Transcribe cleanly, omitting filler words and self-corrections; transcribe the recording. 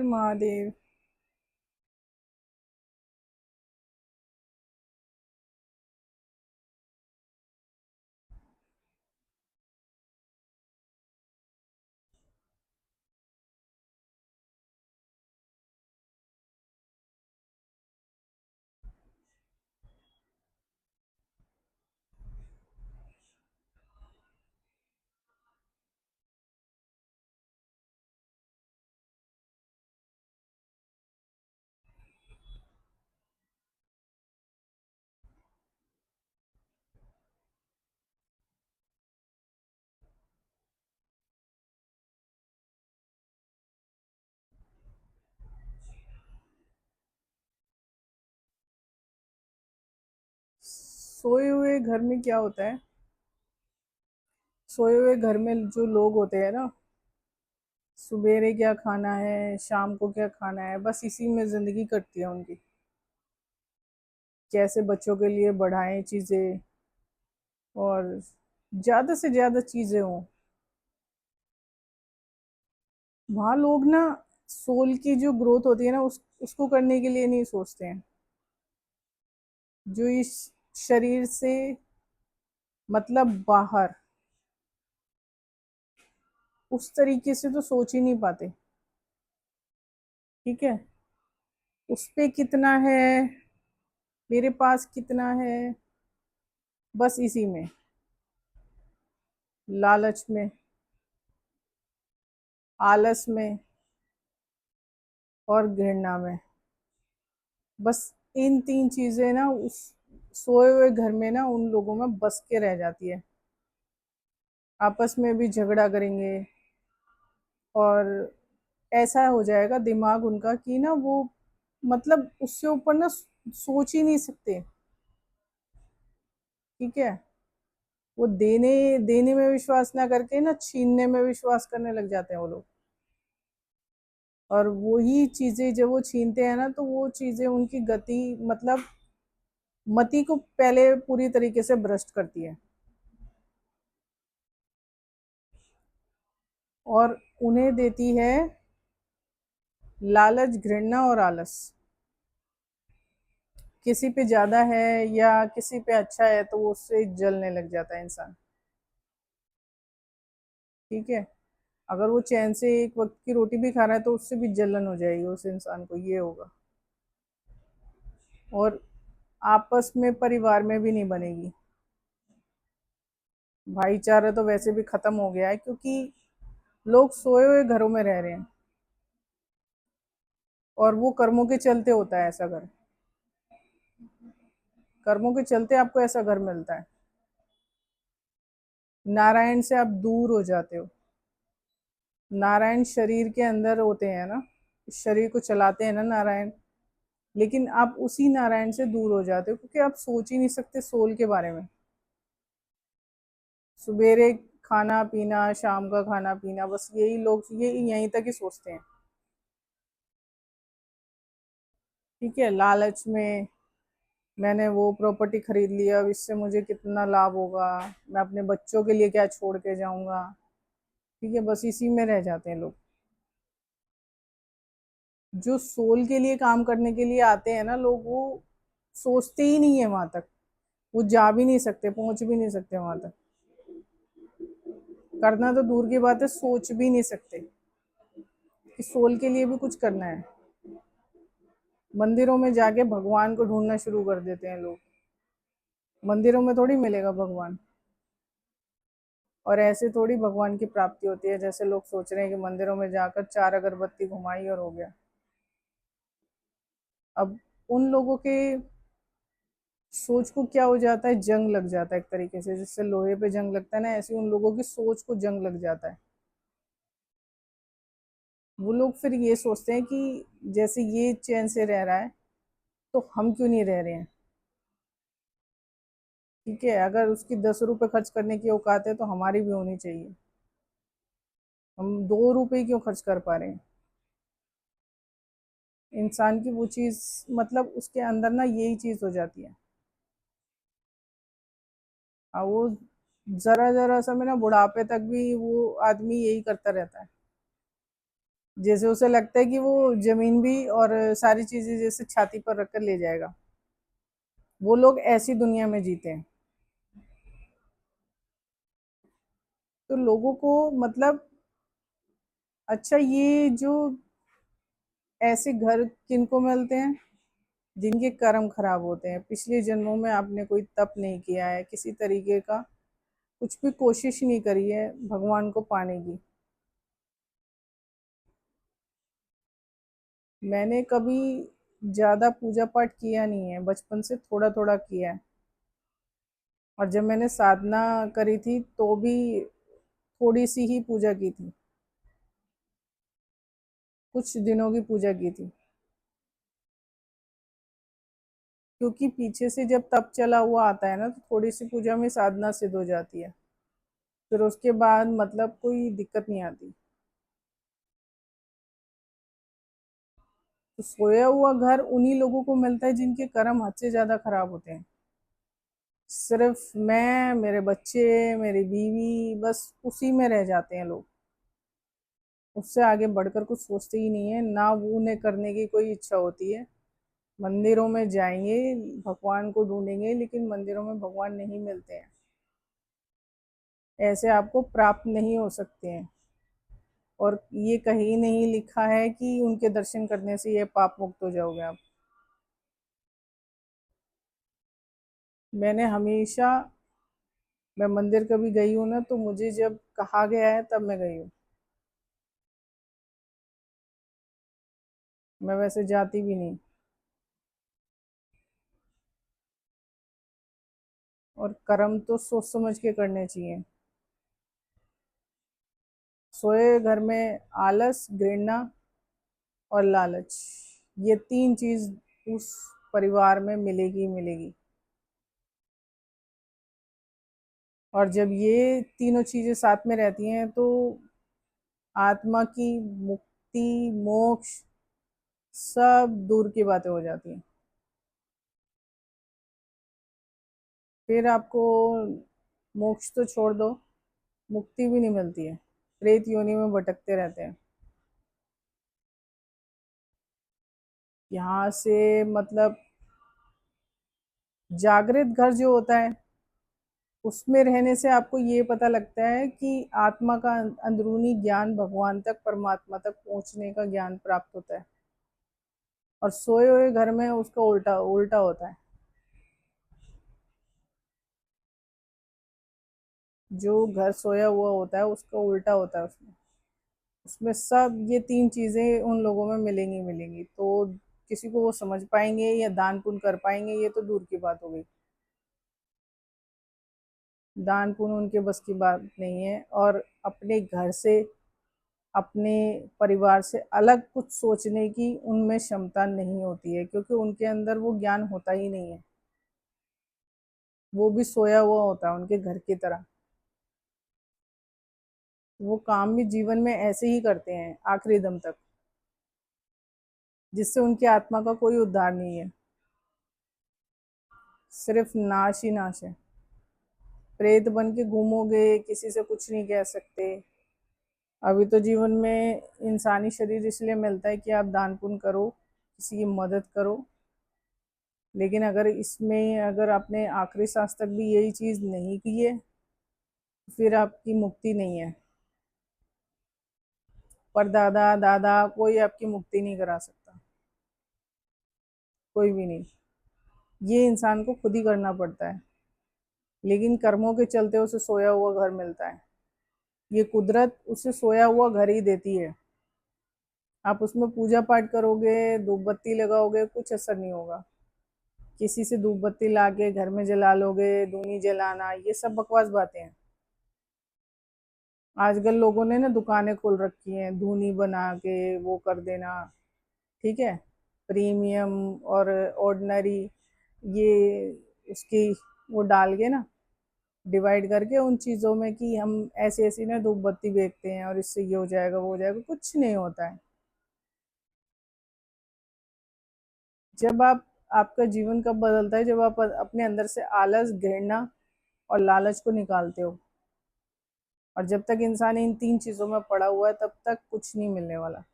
महादेव। सोए हुए घर में क्या होता है? सोए हुए घर में जो लोग होते हैं ना, सवेरे क्या खाना है, शाम को क्या खाना है, बस इसी में जिंदगी कटती है उनकी। कैसे बच्चों के लिए बढ़ाएं चीजें, और ज्यादा से ज्यादा चीजें हों। वहाँ लोग ना, सोल की जो ग्रोथ होती है ना, उसको करने के लिए नहीं सोचते हैं। जो इस शरीर से मतलब बाहर, उस तरीके से तो सोच ही नहीं पाते। ठीक है। उस पे कितना है, मेरे पास कितना है, बस इसी में, लालच में, आलस में और घृणा में। बस इन तीन चीजें ना उस सोए हुए घर में ना उन लोगों में बस के रह जाती है। आपस में भी झगड़ा करेंगे, और ऐसा हो जाएगा दिमाग उनका कि ना वो, मतलब उससे ऊपर ना सोच ही नहीं सकते। ठीक है। वो देने देने में विश्वास ना करके ना छीनने में विश्वास करने लग जाते हैं वो लोग। और वही चीजें जब वो छीनते हैं ना, तो वो चीजें उनकी गति, मतलब मति को पहले पूरी तरीके से भ्रष्ट करती है। और उन्हें देती है लालच, घृणा और आलस। किसी पे ज्यादा है या किसी पे अच्छा है तो वो उससे जलने लग जाता है इंसान। ठीक है। अगर वो चैन से एक वक्त की रोटी भी खा रहा है तो उससे भी जलन हो जाएगी उस इंसान को, ये होगा। और आपस में, परिवार में भी नहीं बनेगी। भाईचारा तो वैसे भी खत्म हो गया है, क्योंकि लोग सोए हुए घरों में रह रहे हैं। और वो कर्मों के चलते होता है ऐसा घर। कर्मों के चलते आपको ऐसा घर मिलता है। नारायण से आप दूर हो जाते हो। नारायण शरीर के अंदर होते हैं ना, इस शरीर को चलाते हैं ना नारायण। लेकिन आप उसी नारायण से दूर हो जाते हो, क्योंकि आप सोच ही नहीं सकते सोल के बारे में। सवेरे खाना पीना, शाम का खाना पीना, बस यही लोग ये यहीं तक ही सोचते हैं। ठीक है। लालच में, मैंने वो प्रॉपर्टी खरीद लिया, अब इससे मुझे कितना लाभ होगा, मैं अपने बच्चों के लिए क्या छोड़ के जाऊंगा। ठीक है, बस इसी में रह जाते हैं लोग। जो सोल के लिए काम करने के लिए आते हैं ना लोग, वो सोचते ही नहीं है वहां तक। वो जा भी नहीं सकते, पहुंच भी नहीं सकते वहां तक। करना तो दूर की बात है, सोच भी नहीं सकते कि सोल के लिए भी कुछ करना है। मंदिरों में जाके भगवान को ढूंढना शुरू कर देते हैं लोग। मंदिरों में थोड़ी मिलेगा भगवान। और ऐसे थोड़ी भगवान की प्राप्ति होती है, जैसे लोग सोच रहे हैं कि मंदिरों में जाकर चार अगरबत्ती घुमाई और हो गया। अब उन लोगों के सोच को क्या हो जाता है, जंग लग जाता है एक तरीके से, जिससे लोहे पे जंग लगता है ना, ऐसे उन लोगों की सोच को जंग लग जाता है। वो लोग फिर ये सोचते हैं कि जैसे ये चैन से रह रहा है, तो हम क्यों नहीं रह रहे हैं। ठीक है। अगर उसकी 10 रुपए खर्च करने की औकात है तो हमारी भी होनी चाहिए। हम 2 रुपए क्यों खर्च कर पा रहे हैं। इंसान की वो चीज, मतलब उसके अंदर ना यही चीज हो जाती है। और वो जरा जरा सा में ना, बुढ़ापे तक भी वो आदमी यही करता रहता है। जैसे उसे लगता है कि वो जमीन भी और सारी चीजें जैसे छाती पर रखकर ले जाएगा। वो लोग ऐसी दुनिया में जीते हैं। तो लोगों को मतलब, अच्छा ये जो ऐसे घर किनको मिलते हैं, जिनके कर्म खराब होते हैं, पिछले जन्मों में आपने कोई तप नहीं किया है, किसी तरीके का कुछ भी कोशिश नहीं करी है भगवान को पाने की। मैंने कभी ज्यादा पूजा पाठ किया नहीं है, बचपन से थोड़ा थोड़ा किया है। और जब मैंने साधना करी थी तो भी थोड़ी सी ही पूजा की थी, कुछ दिनों की पूजा की थी। क्योंकि पीछे से जब तप चला हुआ आता है ना, तो थोड़ी सी पूजा में साधना सिद्ध हो जाती है। फिर उसके बाद मतलब कोई दिक्कत नहीं आती। तो सोया हुआ घर उन्हीं लोगों को मिलता है जिनके कर्म हद से ज्यादा खराब होते हैं। सिर्फ मैं, मेरे बच्चे, मेरी बीवी, बस उसी में रह जाते हैं लोग। उससे आगे बढ़कर कुछ सोचते ही नहीं है ना, वो उन्हें करने की कोई इच्छा होती है। मंदिरों में जाएंगे, भगवान को ढूंढेंगे, लेकिन मंदिरों में भगवान नहीं मिलते हैं। ऐसे आपको प्राप्त नहीं हो सकते हैं। और ये कहीं नहीं लिखा है कि उनके दर्शन करने से ये पाप मुक्त हो जाओगे आप। मैंने हमेशा, मैं मंदिर कभी गई हूँ ना, तो मुझे जब कहा गया है तब मैं गई हूँ। मैं वैसे जाती भी नहीं। और कर्म तो सोच समझ के करने चाहिए। सोए घर में आलस, घृणा और लालच, ये तीन चीज उस परिवार में मिलेगी ही मिलेगी। और जब ये तीनों चीजें साथ में रहती हैं तो आत्मा की मुक्ति, मोक्ष, सब दूर की बातें हो जाती हैं। फिर आपको मोक्ष तो छोड़ दो, मुक्ति भी नहीं मिलती है। प्रेत योनि में भटकते रहते हैं। यहाँ से मतलब जागृत घर जो होता है, उसमें रहने से आपको ये पता लगता है कि आत्मा का अंदरूनी ज्ञान, भगवान तक, परमात्मा तक पहुंचने का ज्ञान प्राप्त होता है। और सोए हुए घर में उसका उल्टा उल्टा होता है। जो घर सोया हुआ होता है उसका उल्टा होता है उसमें। उसमें सब ये तीन चीजें उन लोगों में मिलेंगी मिलेंगी। तो किसी को वो समझ पाएंगे या दान पुण्य कर पाएंगे, ये तो दूर की बात हो गई। दान पुण्य उनके बस की बात नहीं है। और अपने घर से, अपने परिवार से अलग कुछ सोचने की उनमें क्षमता नहीं होती है, क्योंकि उनके अंदर वो ज्ञान होता ही नहीं है। वो भी सोया हुआ होता है उनके घर की तरह। वो काम भी जीवन में ऐसे ही करते हैं आखिरी दम तक, जिससे उनकी आत्मा का कोई उद्धार नहीं है। सिर्फ नाश ही नाश है। प्रेत बन के घूमोगे, किसी से कुछ नहीं कह सकते। अभी तो जीवन में इंसानी शरीर इसलिए मिलता है कि आप दान पुण्य करो, किसी की मदद करो। लेकिन अगर इसमें, अगर आपने आखिरी सांस तक भी यही चीज नहीं की है, तो फिर आपकी मुक्ति नहीं है। पर दादा दादा कोई आपकी मुक्ति नहीं करा सकता, कोई भी नहीं। ये इंसान को खुद ही करना पड़ता है। लेकिन कर्मों के चलते उसे सोया हुआ घर मिलता है। ये कुदरत उसे सोया हुआ घर ही देती है। आप उसमें पूजा पाठ करोगे, धूप बत्ती लगाओगे, कुछ असर नहीं होगा। किसी से धूप बत्ती ला के घर में जला लोगे, धूनी जलाना, ये सब बकवास बातें हैं। आजकल लोगों ने ना दुकानें खोल रखी हैं, धूनी बना के वो कर देना। ठीक है, प्रीमियम और ऑर्डिनरी, ये उसकी वो डाल के ना, डिवाइड करके उन चीज़ों में कि हम ऐसी ऐसी ना धूप बत्ती बेचते हैं और इससे ये हो जाएगा वो हो जाएगा, कुछ नहीं होता है। जब आप, आपका जीवन कब बदलता है, जब आप अपने अंदर से आलस, घृणा और लालच को निकालते हो। और जब तक इंसान इन तीन चीजों में पड़ा हुआ है, तब तक कुछ नहीं मिलने वाला।